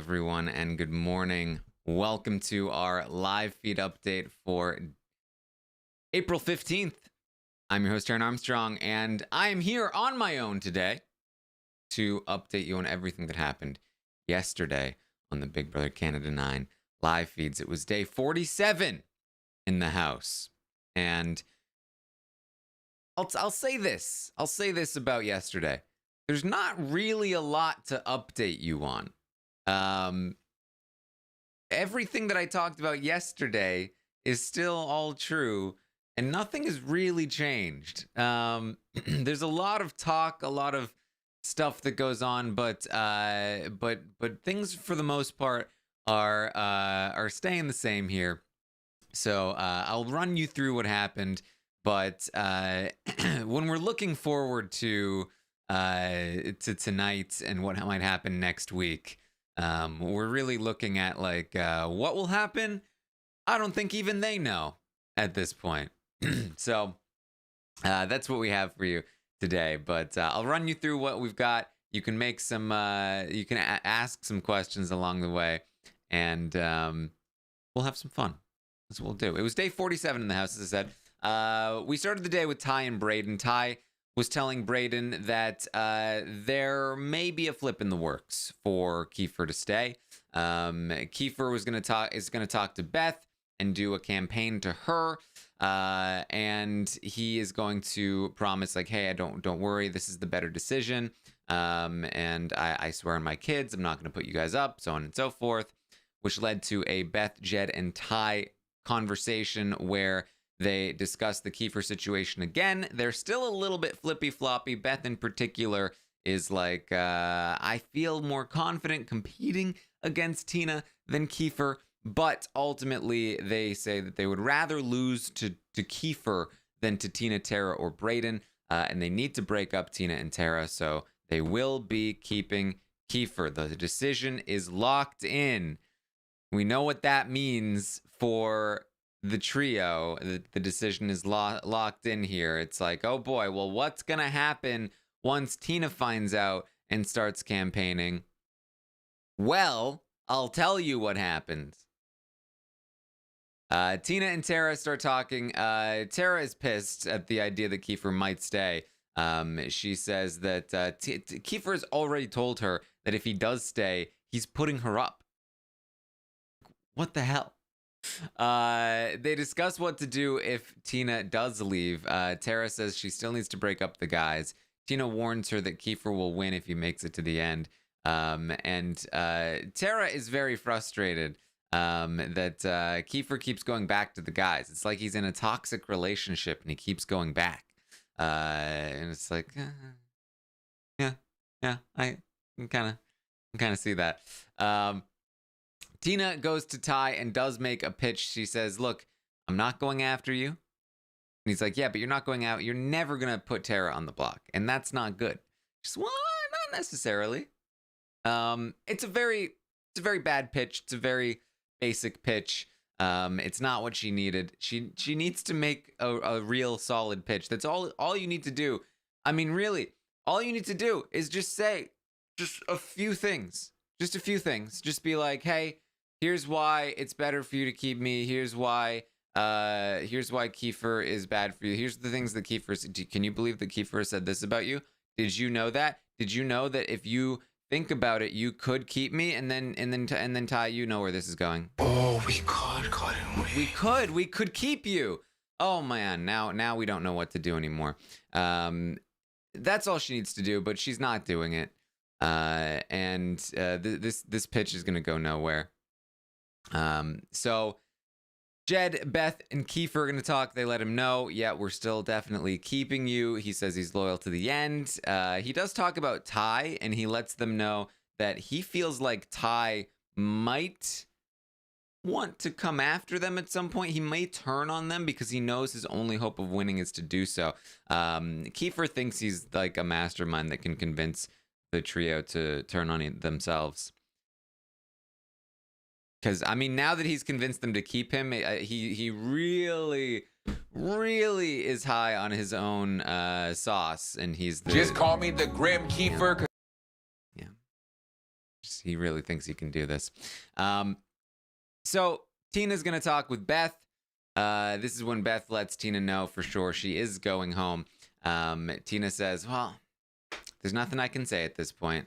everyone, and good morning. Welcome to our live feed update for April 15th. I'm your host, Taran Armstrong, and I am here on my own today to update you on everything that happened yesterday on the Big Brother Canada 9 live feeds. It was day 47 in the house, and I'll say this. I'll say this about yesterday. There's not really a lot to update you on. Everything that I talked about yesterday is still all true, and nothing has really changed. There's a lot of talk, a lot of stuff that goes on, but things for the most part are staying the same here. So I'll run you through what happened, but when we're looking forward to tonight and what might happen next week, we're really looking at like what will happen. I don't think even they know at this point. So that's what we have for you today, but I'll run you through what we've got. You can make some you can ask some questions along the way, and we'll have some fun. That's what we'll do. It was day 47 in the house, as I said. We started the day with Ty and Braden. Ty was telling Braden that there may be a flip in the works for Kiefer to stay. Kiefer is going to talk to Beth and do a campaign to her, and he is going to promise, like, hey, don't worry, this is the better decision, and I swear on my kids, I'm not going to put you guys up, so on and so forth, which led to a Beth, Jed, and Ty conversation where they discuss the Kiefer situation again. They're still a little bit flippy-floppy. Beth in particular is like, I feel more confident competing against Tina than Kiefer, but ultimately they say that they would rather lose to Kiefer than to Tina, Tara, or Braden, and they need to break up Tina and Tara, so they will be keeping Kiefer. The decision is locked in. We know what that means for the trio. The decision is locked in here. It's like, oh boy, well, what's gonna happen once Tina finds out and starts campaigning? Well, I'll tell you what happens. Tina and Tara start talking. Tara is pissed at the idea that Kiefer might stay. She says that Kiefer has already told her that if he does stay, he's putting her up. What the hell? They discuss what to do if Tina does leave. Tara says she still needs to break up the guys. Tina warns her that Kiefer will win if he makes it to the end. And Tara is very frustrated that Kiefer keeps going back to the guys. It's like he's in a toxic relationship and he keeps going back. And it's like, yeah, I can kind of see that. Tina goes to Ty and does make a pitch. She says, look, I'm not going after you. And he's like, yeah, but you're not going out. You're never going to put Tara on the block. And that's not good. She's, well, not necessarily. It's a very bad pitch. It's a very basic pitch. It's not what she needed. She needs to make a real solid pitch. That's all you need to do. I mean, really, all you need to do is just say just a few things. Just a few things. Just be like, hey, here's why it's better for you to keep me. Here's why Kiefer is bad for you. Here's the things that Kiefer said. Can you believe that Kiefer said this about you? Did you know that? Did you know that if you think about it, you could keep me? And then Ty, you know where this is going. Oh, we could. We could keep you. Oh man, now we don't know what to do anymore. That's all she needs to do, but she's not doing it. This pitch is gonna go nowhere. So Jed, Beth, and Kiefer are gonna talk. They let him know, yeah, we're still definitely keeping you. He says he's loyal to the end. He does talk about Ty, and he lets them know that he feels like Ty might want to come after them at some point. He may turn on them because he knows his only hope of winning is to do so. Kiefer thinks he's like a mastermind that can convince the trio to turn on themselves. Because, I mean, now that he's convinced them to keep him, he really is high on his own sauce, and he's the... Just call me the Grim Kiefer. He really thinks he can do this. So Tina's going to talk with Beth. This is when Beth lets Tina know for sure she is going home. Tina says, well, there's nothing I can say at this point.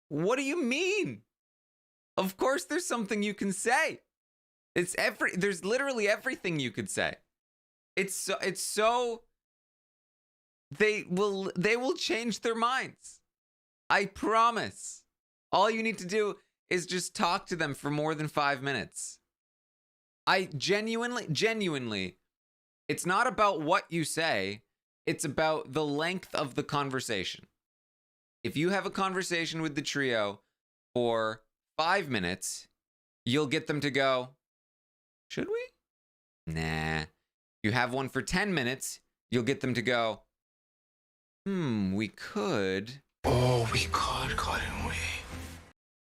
What do you mean? Of course there's something you can say. There's literally everything you could say. It's so they will change their minds. I promise. All you need to do is just talk to them for more than 5 minutes. I genuinely, it's not about what you say, it's about the length of the conversation. If you have a conversation with the trio for 5 minutes, you'll get them to go, should we? Nah. You have one for 10 minutes, you'll get them to go, we could. Oh, we could, couldn't we?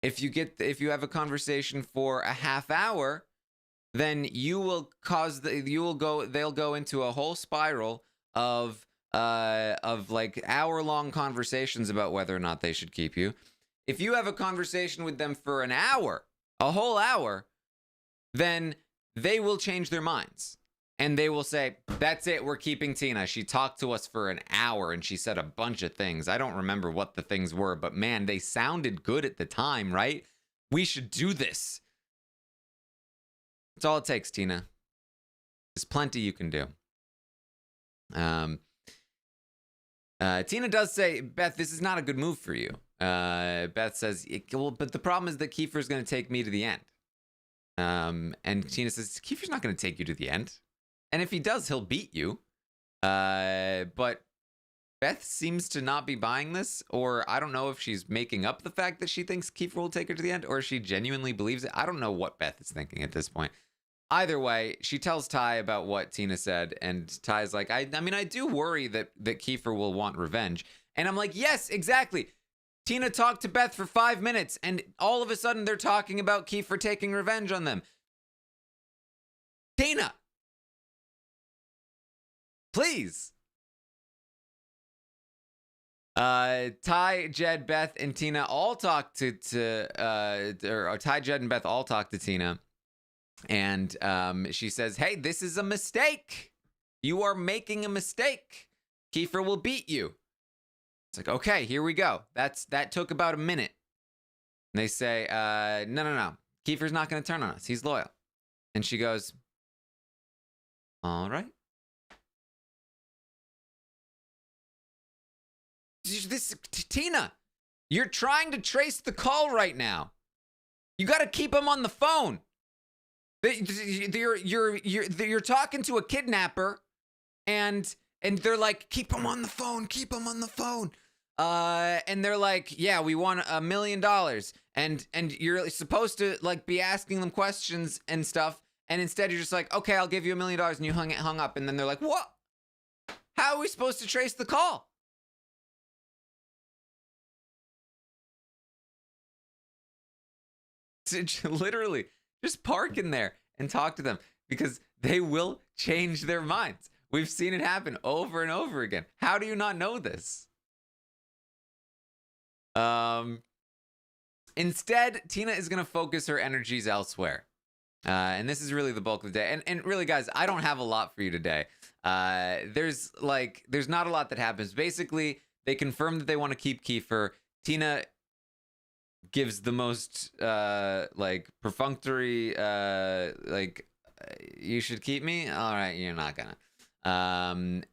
If you have a conversation for a half hour, then they'll go into a whole spiral of like hour-long conversations about whether or not they should keep you. If you have a conversation with them for an hour, a whole hour, then they will change their minds. And they will say, that's it, we're keeping Tina. She talked to us for an hour and she said a bunch of things. I don't remember what the things were, but man, they sounded good at the time, right? We should do this. That's all it takes, Tina. There's plenty you can do. Tina does say, Beth, this is not a good move for you. Beth says, well, but the problem is that Kiefer's going to take me to the end. And Tina says, Kiefer's not going to take you to the end. And if he does, he'll beat you. But Beth seems to not be buying this, or I don't know if she's making up the fact that she thinks Kiefer will take her to the end, or she genuinely believes it. I don't know what Beth is thinking at this point. Either way, she tells Ty about what Tina said, and Ty's like, I mean, I do worry that Kiefer will want revenge. And I'm like, yes, exactly. Tina talked to Beth for 5 minutes, and all of a sudden they're talking about Kiefer taking revenge on them. Tina! Please. Ty, Jed, Beth, and Tina all talk to Ty, Jed, and Beth all talk to Tina. And she says, hey, this is a mistake. You are making a mistake. Kiefer will beat you. It's like, okay, here we go. That took about a minute. And they say, no. Kiefer's not going to turn on us. He's loyal. And she goes, all right. Tina, you're trying to trace the call right now. You got to keep him on the phone. You're talking to a kidnapper, and they're like, keep him on the phone, keep him on the phone. And they're like, yeah, we want $1 million, and you're supposed to like be asking them questions and stuff, and instead you're just like, okay, I'll give you $1 million, and you hung up, and then they're like, what? How are we supposed to trace the call? Literally, just park in there and talk to them, because they will change their minds. We've seen it happen over and over again. How do you not know this? Instead, Tina is going to focus her energies elsewhere. And this is really the bulk of the day. And really, guys, I don't have a lot for you today. There's not a lot that happens. Basically, they confirm that they want to keep Kiefer. Tina gives the most perfunctory you should keep me. All right, you're not gonna.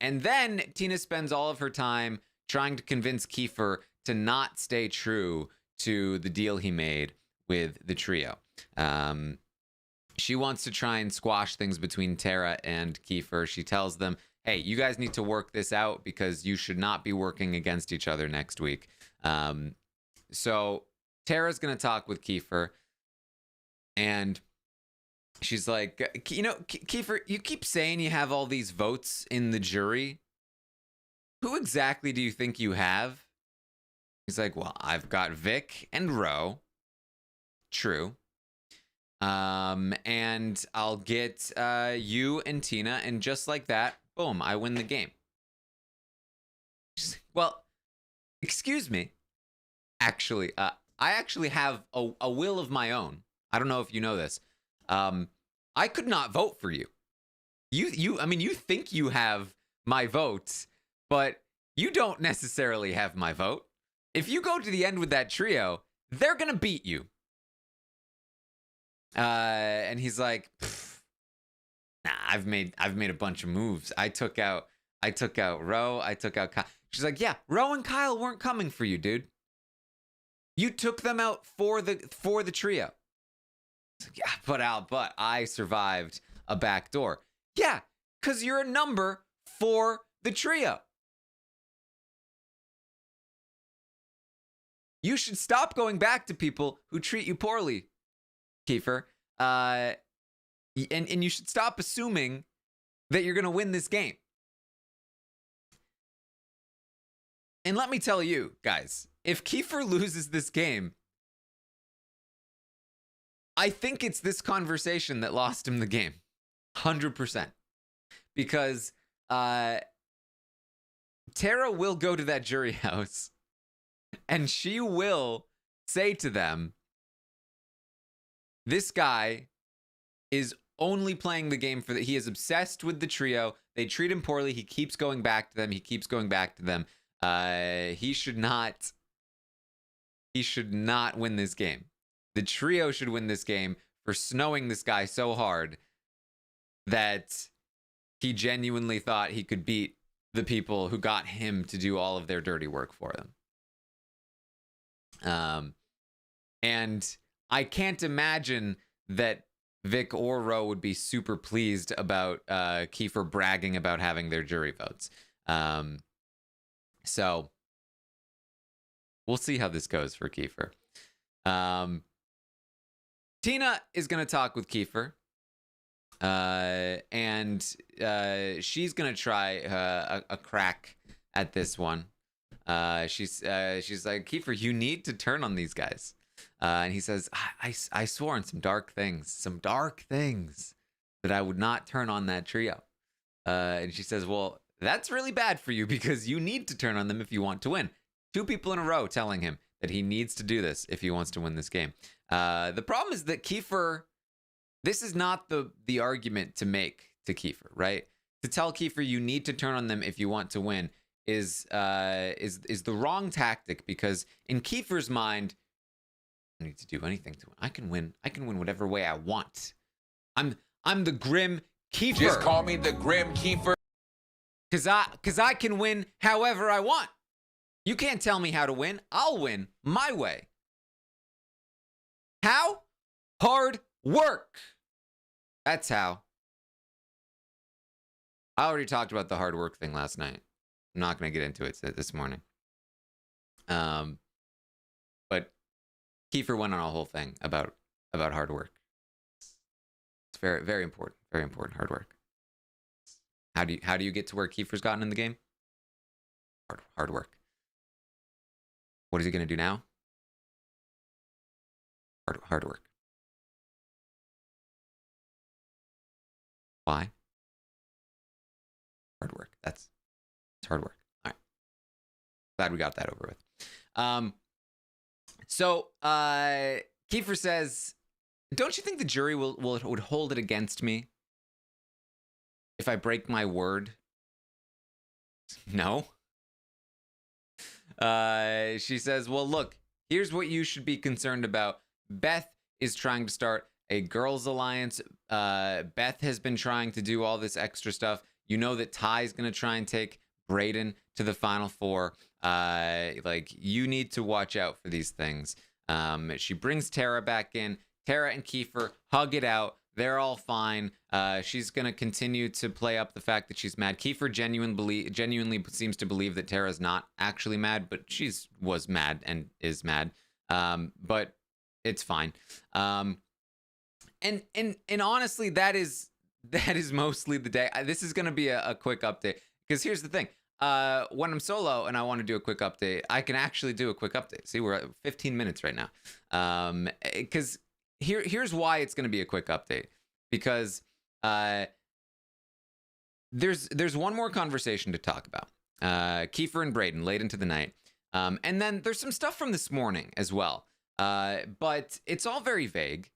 And then Tina spends all of her time trying to convince Kiefer to not stay true to the deal he made with the trio. She wants to try and squash things between Tara and Kiefer. She tells them, hey, you guys need to work this out because you should not be working against each other next week. So Tara's going to talk with Kiefer, and she's like, Kiefer, you keep saying you have all these votes in the jury. Who exactly do you think you have? He's like, well, I've got Vic and Ro. True. And I'll get you and Tina, and just like that, boom, I win the game. Well, excuse me. actually, I actually have a will of my own. I don't know if you know this. I could not vote for you. I mean, you think you have my vote, but you don't necessarily have my vote. If you go to the end with that trio, they're gonna beat you. And he's like, nah, I've made a bunch of moves. I took out Ro, I took out Kyle. She's like, yeah, Ro and Kyle weren't coming for you, dude. You took them out for the trio. Like, yeah, but I survived a back door. Yeah, because you're a number for the trio. You should stop going back to people who treat you poorly, Kiefer. And you should stop assuming that you're going to win this game. And let me tell you, guys, if Kiefer loses this game, I think it's this conversation that lost him the game. 100%. Because Tara will go to that jury house and she will say to them, this guy is only playing the game he is obsessed with the trio. They treat him poorly. He keeps going back to them. He should not win this game. The trio should win this game for snowing this guy so hard that he genuinely thought he could beat the people who got him to do all of their dirty work for them. And I can't imagine that Vic or Ro would be super pleased about Kiefer bragging about having their jury votes. So we'll see how this goes for Kiefer. Tina is going to talk with Kiefer. And she's going to try a crack at this one. She's like, Kiefer, you need to turn on these guys. And he says, I swore on some dark things that I would not turn on that trio. And she says, well, that's really bad for you because you need to turn on them if you want to win. 2 people in a row telling him that he needs to do this if he wants to win this game. The problem is that Kiefer, this is not the argument to make to Kiefer, right? To tell Kiefer you need to turn on them if you want to win is the wrong tactic, because in Kiefer's mind, I don't need to do anything to win. I can win whatever way I want. I'm the Grim Kiefer. Just call me the Grim Kiefer. Cause I can win however I want. You can't tell me how to win. I'll win my way. How? Hard work. That's how. I already talked about the hard work thing last night. I'm not going to get into it this morning. But Kiefer went on a whole thing about hard work. It's very, very important. Very important. Hard work. How do you get to where Kiefer's gotten in the game? Hard work. What is he going to do now? Hard work. Why? Hard work. It's hard work. All right. Glad we got that over with. So Kiefer says, don't you think the jury would hold it against me if I break my word? No. She says, well, look, here's what you should be concerned about. Beth is trying to start a girls' alliance. Beth has been trying to do all this extra stuff. You know that Ty's going to try and take Braden to the Final Four. Like, you need to watch out for these things. She brings Tara back in. Tara and Kiefer hug it out. They're all fine. She's going to continue to play up the fact that she's mad. Kiefer genuinely seems to believe that Tara's not actually mad, but was mad and is mad. But it's fine. And honestly, that is mostly the day. This is going to be a quick update, because here's the thing. When I'm solo and I want to do a quick update, I can actually do a quick update. See, we're at 15 minutes right now. Because here's why it's going to be a quick update. Because there's one more conversation to talk about. Kiefer and Braden late into the night. And then there's some stuff from this morning as well. But it's all very vague.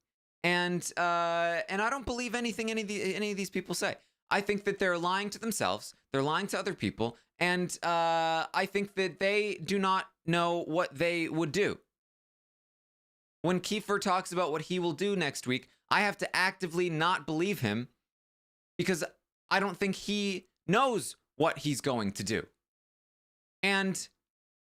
And I don't believe anything any of these people say. I think that they're lying to themselves. They're lying to other people. And I think that they do not know what they would do. When Kiefer talks about what he will do next week, I have to actively not believe him because I don't think he knows what he's going to do. And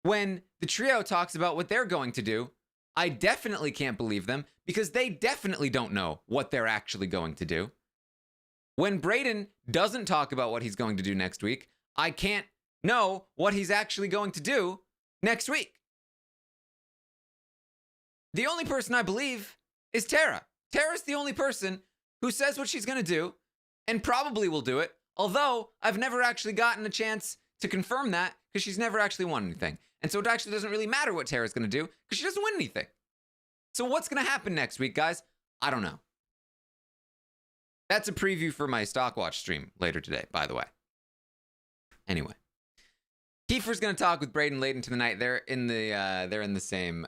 when the trio talks about what they're going to do, I definitely can't believe them because they definitely don't know what they're actually going to do. When Braden doesn't talk about what he's going to do next week, I can't know what he's actually going to do next week. The only person I believe is Tara. Tara's the only person who says what she's going to do and probably will do it, although I've never actually gotten a chance to confirm that because she's never actually won anything. And so it actually doesn't really matter what Tara's going to do because she doesn't win anything. So what's going to happen next week, guys? I don't know. That's a preview for my Stockwatch stream later today, by the way. Anyway, Kiefer's going to talk with Braden late into the night. They're in the same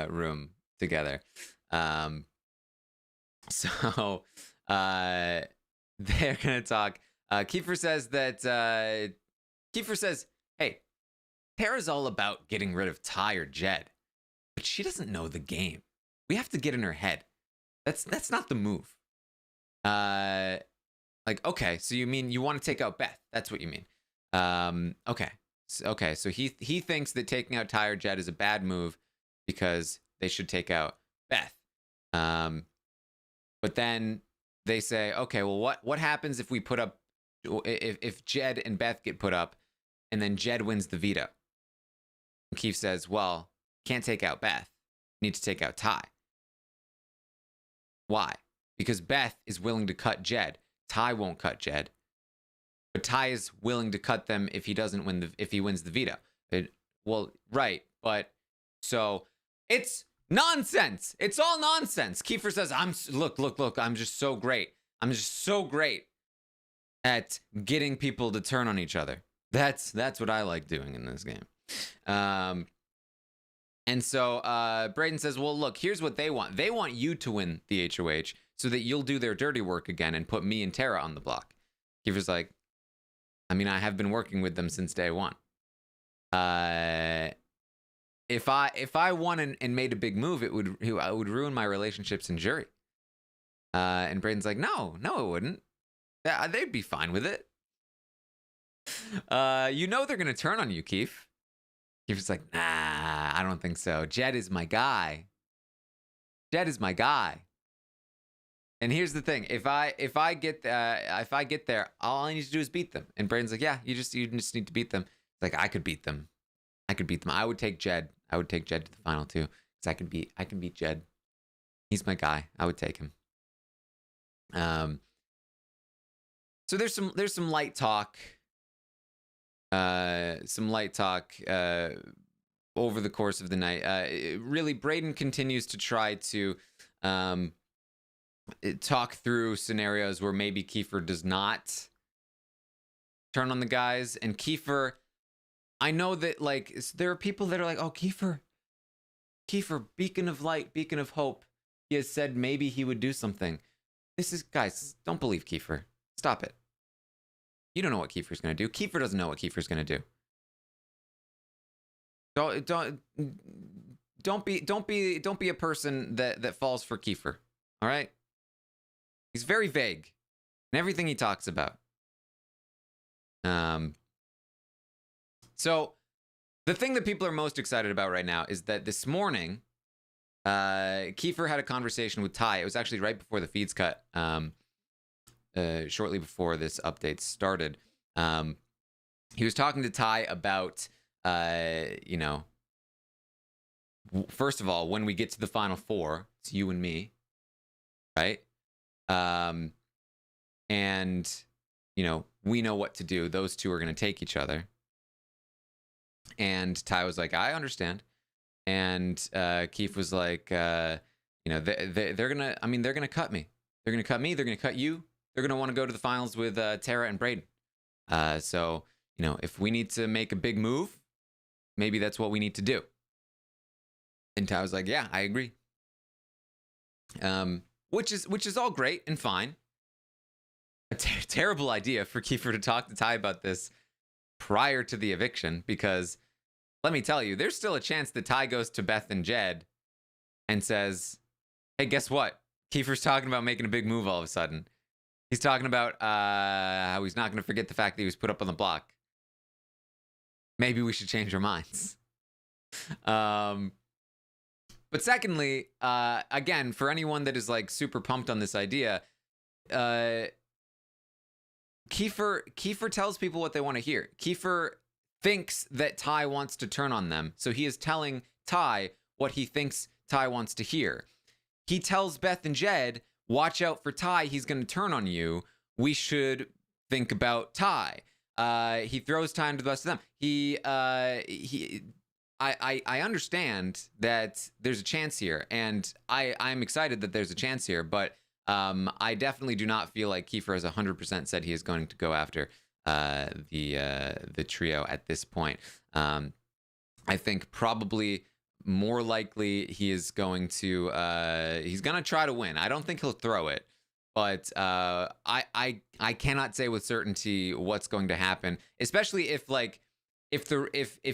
room together. So they're going to talk. Kiefer says that hey, Tara's all about getting rid of Ty or Jed, but she doesn't know the game. We have to get in her head. That's not the move. Like, okay, so you mean you want to take out Beth? That's what you mean. Okay. So he thinks that taking out Ty or Jed is a bad move because they should take out Beth. But then they say, okay, well, what happens if we put up, if Jed and Beth get put up, and then Jed wins the veto? And Keith says, well, can't take out Beth. Need to take out Ty. Why? Because Beth is willing to cut Jed. Ty won't cut Jed. But Ty is willing to cut them if he doesn't win if he wins the veto. Well, right, but so it's nonsense. It's all nonsense. Kiefer says, look, I'm just so great. I'm just so great at getting people to turn on each other. That's what I like doing in this game. And so Braden says, well, look, here's what they want. They want you to win the HOH so that you'll do their dirty work again and put me and Tara on the block. Kiefer's like, I mean, I have been working with them since day one. If I won and made a big move, it would ruin my relationships in jury. And Braden's like, no, it wouldn't. They'd be fine with it. You know they're gonna turn on you, Keith. Kiefer's like, nah, I don't think so. Jed is my guy. And here's the thing: if I get there, all I need to do is beat them. And Braden's like, yeah, you just need to beat them. It's like I could beat them. I would take Jed. I would take Jed to the final too, because I can beat Jed. He's my guy. I would take him. So there's some light talk. Over the course of the night. Really, Braden continues to try to talk through scenarios where maybe Kiefer does not turn on the guys. And Kiefer, I know that like there are people that are like, oh, Kiefer, beacon of light, beacon of hope. He has said maybe he would do something. Guys, don't believe Kiefer. Stop it. You don't know what Kiefer's going to do. Kiefer doesn't know what Kiefer's going to do. Don't be a person that falls for Kiefer. All right? He's very vague in everything he talks about. So the thing that people are most excited about right now is that this morning, Kiefer had a conversation with Ty. It was actually right before the feeds cut. Shortly before this update started, he was talking to Ty about, first of all, when we get to the final four, it's you and me, right? And, we know what to do. Those two are going to take each other. And Ty was like, I understand. And Keith was like, they're going to cut me. They're going to cut me. They're going to cut you. They're going to want to go to the finals with Tara and Braden. So, if we need to make a big move, maybe that's what we need to do. And Ty was like, yeah, I agree. Which is all great and fine. A terrible idea for Kiefer to talk to Ty about this prior to the eviction, because let me tell you, there's still a chance that Ty goes to Beth and Jed and says, hey, guess what? Kiefer's talking about making a big move all of a sudden. He's talking about how he's not going to forget the fact that he was put up on the block. Maybe we should change our minds. But secondly, again, for anyone that is like super pumped on this idea, Kiefer tells people what they want to hear. Kiefer thinks that Ty wants to turn on them, so he is telling Ty what he thinks Ty wants to hear. He tells Beth and Jed, watch out for Ty, he's going to turn on you. We should think about Ty. He throws Ty under the bus to them. I understand that there's a chance here, and I'm excited that there's a chance here, but I definitely do not feel like Kiefer has 100% said he is going to go after the trio at this point. I think probably more likely he is going to he's going to try to win. I don't think he'll throw it, but I cannot say with certainty what's going to happen, especially if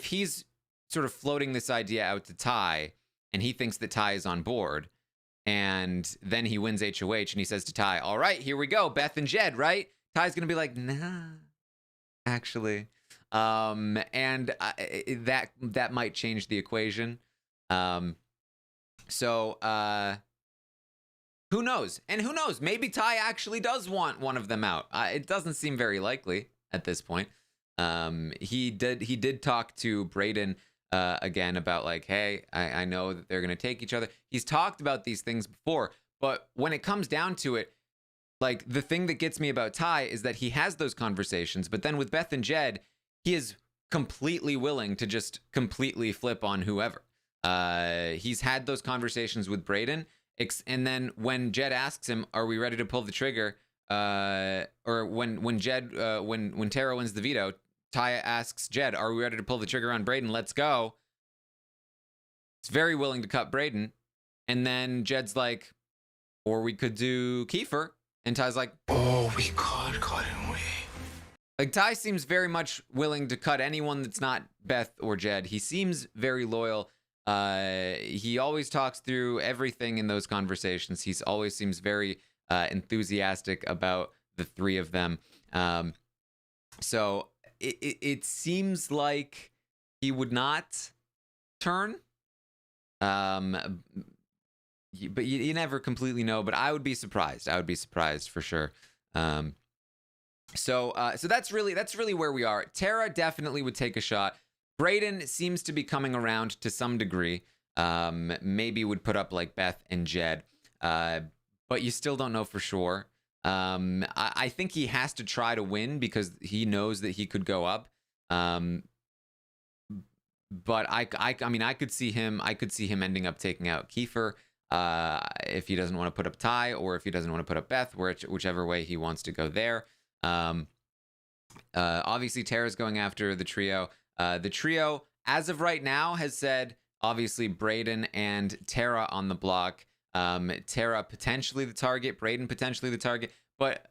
he's sort of floating this idea out to Ty and he thinks that Ty is on board. And then he wins HOH and he says to Ty, all right, here we go. Beth and Jed, right? Ty's going to be like, nah, actually. That might change the equation. So who knows? And who knows? Maybe Ty actually does want one of them out. It doesn't seem very likely at this point. He did talk to Braden again about like, hey, I know that they're going to take each other. He's talked about these things before, but when it comes down to it, like the thing that gets me about Ty is that he has those conversations, but then with Beth and Jed, he is completely willing to just completely flip on whoever. He's had those conversations with Braden, and then when Jed asks him, are we ready to pull the trigger? Or when Tara wins the veto, Ty asks Jed, are we ready to pull the trigger on Braden? Let's go. He's very willing to cut Braden. And then Jed's like, or we could do Kiefer. And Ty's like, oh, we could, couldn't we? Like, Ty seems very much willing to cut anyone that's not Beth or Jed. He seems very loyal. He always talks through everything in those conversations. He always seems very enthusiastic about the three of them. So it seems like he would not turn. But you never completely know. But I would be surprised. I would be surprised for sure. So that's really where we are. Tara definitely would take a shot. Braden seems to be coming around to some degree. Maybe would put up like Beth and Jed. But you still don't know for sure. I think he has to try to win because he knows that he could go up. But I mean, I could see him ending up taking out Kiefer if he doesn't want to put up Ty, or if he doesn't want to put up Beth, whichever way he wants to go there. Obviously, Tara's going after the trio. The trio, as of right now, has said obviously Braden and Tara on the block. Tara potentially the target, Braden potentially the target. But,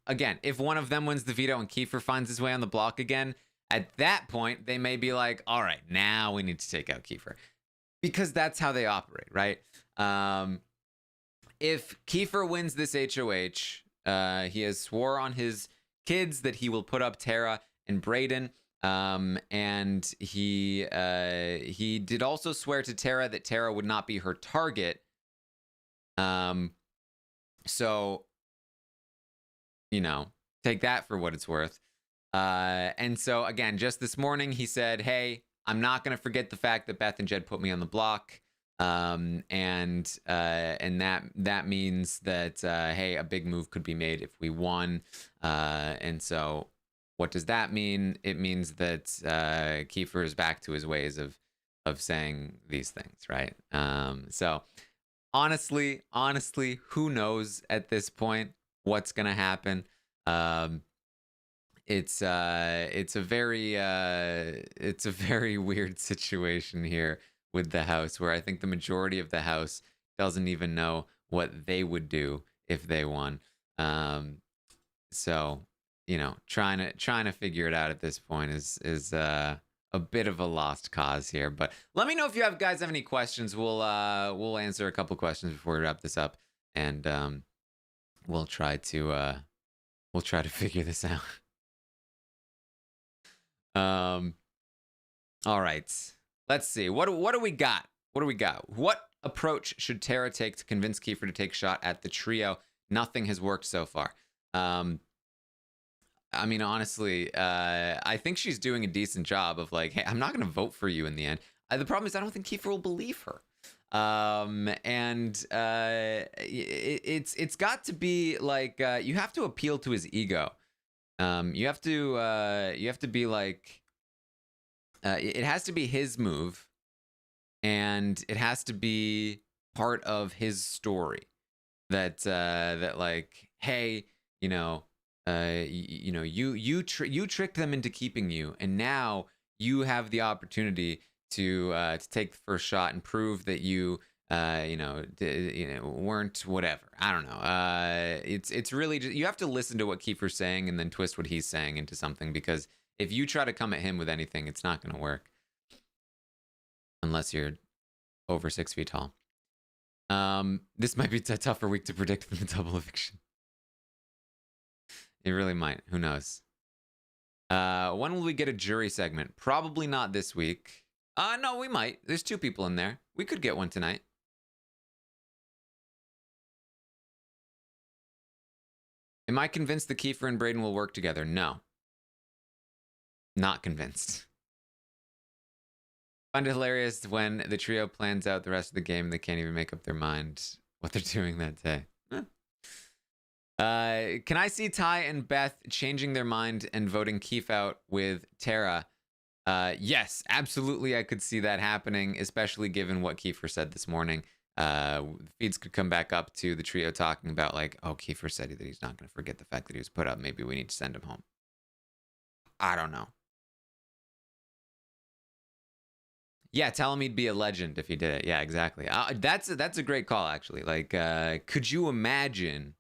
again, if one of them wins the veto and Kiefer finds his way on the block again, at that point, they may be like, all right, now we need to take out Kiefer. Because that's how they operate, right? If Kiefer wins this HOH, he has swore on his kids that he will put up Tara and Braden. And he did also swear to Tara that Tara would not be her target. So, take that for what it's worth. And so again, just this morning, he said, hey, I'm not going to forget the fact that Beth and Jed put me on the block. And that means that, hey, a big move could be made if we won. And so what does that mean? It means that, Kiefer is back to his ways of saying these things. Right. So honestly, who knows at this point what's going to happen? it's a very weird situation here with the house, where I think the majority of the house doesn't even know what they would do if they won. So, trying to figure it out at this point is a bit of a lost cause here. But let me know if you guys have any questions. We'll answer a couple questions before we wrap this up, and we'll try to figure this out. All right. Let's see. What do we got? What approach should Tara take to convince Kiefer to take a shot at the trio? Nothing has worked so far. I mean, honestly, I think she's doing a decent job of like, hey, I'm not going to vote for you in the end. The problem is I don't think Kiefer will believe her. It's got to be like, you have to appeal to his ego. You have to be like, it has to be his move, and it has to be part of his story that like, hey, you tricked them into keeping you, and now you have the opportunity to take the first shot and prove that you weren't whatever. I don't know. It's really just, you have to listen to what Kiefer's saying and then twist what he's saying into something, because if you try to come at him with anything, it's not going to work unless you're over 6 feet tall. This might be a tougher week to predict than the double eviction. It really might. Who knows? When will we get a jury segment? Probably not this week. No, we might. There's 2 people in there. We could get one tonight. Am I convinced that Kiefer and Braden will work together? No. Not convinced. Find it hilarious when the trio plans out the rest of the game and they can't even make up their mind what they're doing that day. Can I see Ty and Beth changing their mind and voting Keef out with Tara? Yes, absolutely. I could see that happening, especially given what Kiefer said this morning. Feeds could come back up to the trio talking about like, oh, Kiefer said that he's not going to forget the fact that he was put up. Maybe we need to send him home. I don't know. Yeah, tell him he'd be a legend if he did it. Yeah, exactly. That's a great call, actually. Like, could you imagine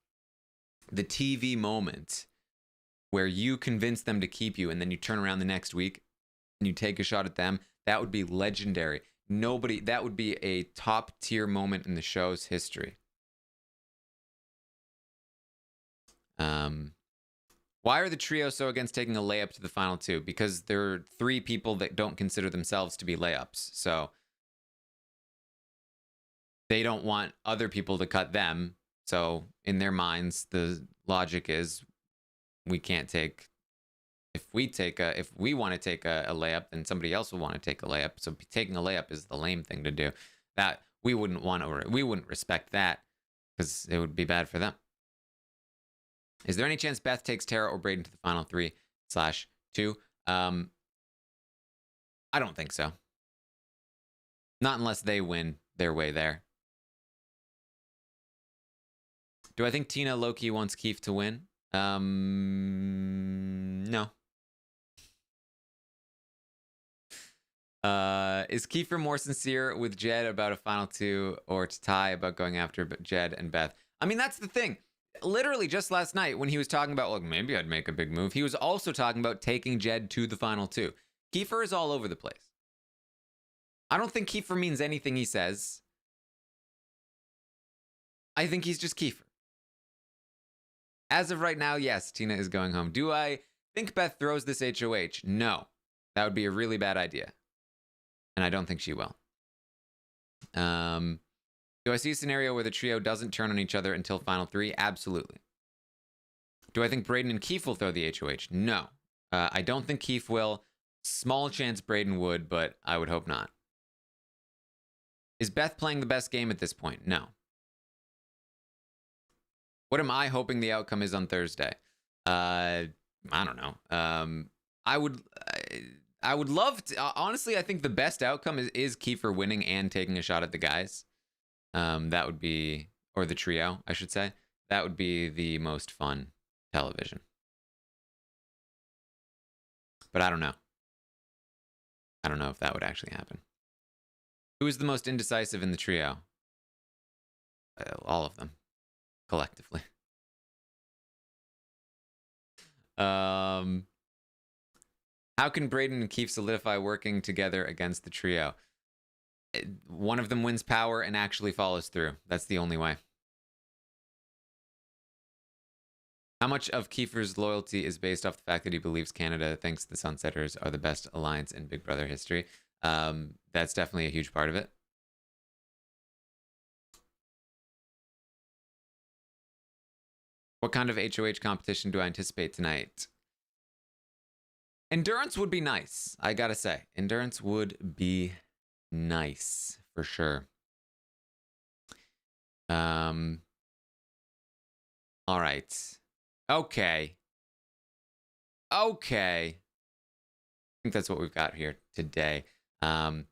the TV moment where you convince them to keep you and then you turn around the next week and you take a shot at them? That would be legendary. That would be a top tier moment in the show's history. Why are the trio so against taking a layup to the final 2? Because there are 3 people that don't consider themselves to be layups. So they don't want other people to cut them. So in their minds, the logic is we can't take, if we want to take a layup, then somebody else will want to take a layup. So taking a layup is the lame thing to do. That we wouldn't respect that, because it would be bad for them. Is there any chance Beth takes Tara or Braden to the final 3/2? I don't think so. Not unless they win their way there. Do I think Tina Loki wants Keef to win? No. Is Kiefer more sincere with Jed about a final 2 or to Ty about going after Jed and Beth? I mean, that's the thing. Literally just last night when he was talking about, look, maybe I'd make a big move, he was also talking about taking Jed to the final 2. Kiefer is all over the place. I don't think Kiefer means anything he says. I think he's just Kiefer. As of right now, yes, Tina is going home. Do I think Beth throws this HOH? No. That would be a really bad idea. And I don't think she will. Do I see a scenario where the trio doesn't turn on each other until final 3? Absolutely. Do I think Braden and Keef will throw the HOH? No. I don't think Keef will. Small chance Braden would, but I would hope not. Is Beth playing the best game at this point? No. What am I hoping the outcome is on Thursday? I don't know. I would love to. Honestly, I think the best outcome is Kiefer winning and taking a shot at the guys. That would be, or the trio, I should say. That would be the most fun television. But I don't know. I don't know if that would actually happen. Who is the most indecisive in the trio? All of them, collectively. How can Braden and Kiefer solidify working together against the trio? One of them wins power and actually follows through. That's the only way. How much of Kiefer's loyalty is based off the fact that he believes Canada thinks the Sunsetters are the best alliance in Big Brother history? That's definitely a huge part of it. What kind of HOH competition do I anticipate tonight? Endurance would be nice, I gotta say. Endurance would be nice, for sure. All right. Okay. I think that's what we've got here today. Like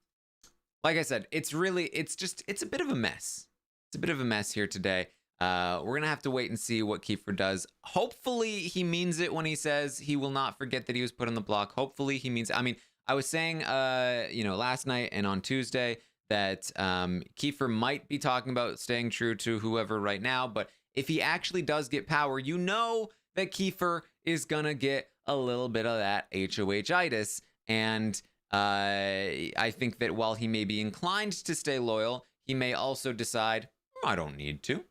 I said, it's a bit of a mess. It's a bit of a mess here today. We're going to have to wait and see what Kiefer does. Hopefully he means it when he says he will not forget that he was put on the block. Hopefully he means, I mean, I was saying, last night and on Tuesday that Kiefer might be talking about staying true to whoever right now, but if he actually does get power, you know that Kiefer is going to get a little bit of that HOH-itis. And I think that while he may be inclined to stay loyal, he may also decide, I don't need to.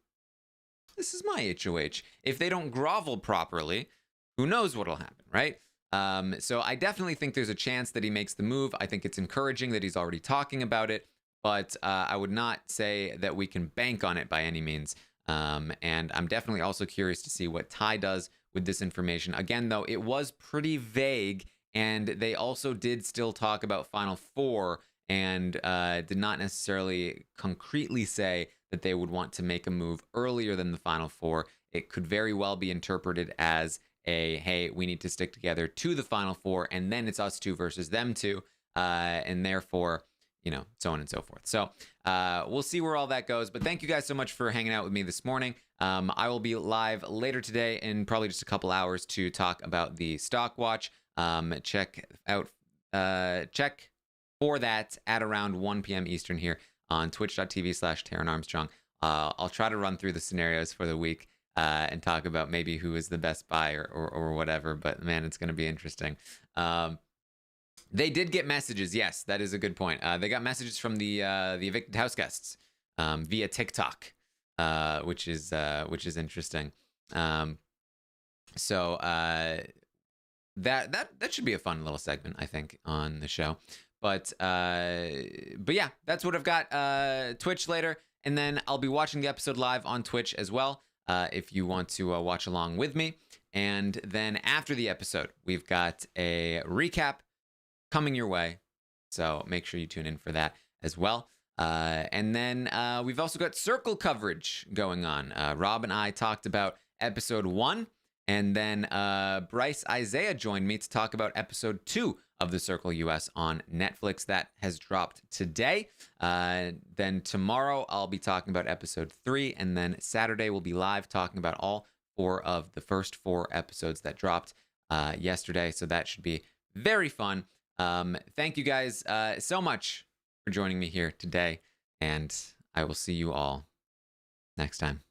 This is my HOH. If they don't grovel properly, who knows what'll happen, right? So I definitely think there's a chance that he makes the move. I think it's encouraging that he's already talking about it, but I would not say that we can bank on it by any means. And I'm definitely also curious to see what Ty does with this information. Again, though, it was pretty vague, and they also did still talk about Final Four and did not necessarily concretely say that they would want to make a move earlier than the Final Four. It could very well be interpreted as hey, we need to stick together to the Final Four, and then it's us two versus them two, and therefore, so on and so forth. So we'll see where all that goes. But thank you guys so much for hanging out with me this morning. I will be live later today in probably just a couple hours to talk about the stock watch. Check for that at around 1 p.m. Eastern here on twitch.tv/Taran Armstrong. I'll try to run through the scenarios for the week and talk about maybe who is the best buy or whatever. But man, it's going to be interesting. They did get messages. Yes, that is a good point. They got messages from the evicted house guests via TikTok, which is interesting. So that should be a fun little segment, I think, on the show. But yeah, that's what I've got. Twitch later, and then I'll be watching the episode live on Twitch as well. If you want to watch along with me, and then after the episode, we've got a recap coming your way, so make sure you tune in for that as well. And then we've also got Circle coverage going on. Rob and I talked about episode 1, and then Bryce Isaiah joined me to talk about episode 2 of the Circle US on Netflix. That has dropped today. Then tomorrow I'll be talking about episode 3, and then Saturday we'll be live talking about all 4 of the first 4 episodes that dropped yesterday. So that should be very fun. Thank you guys so much for joining me here today, and I will see you all next time.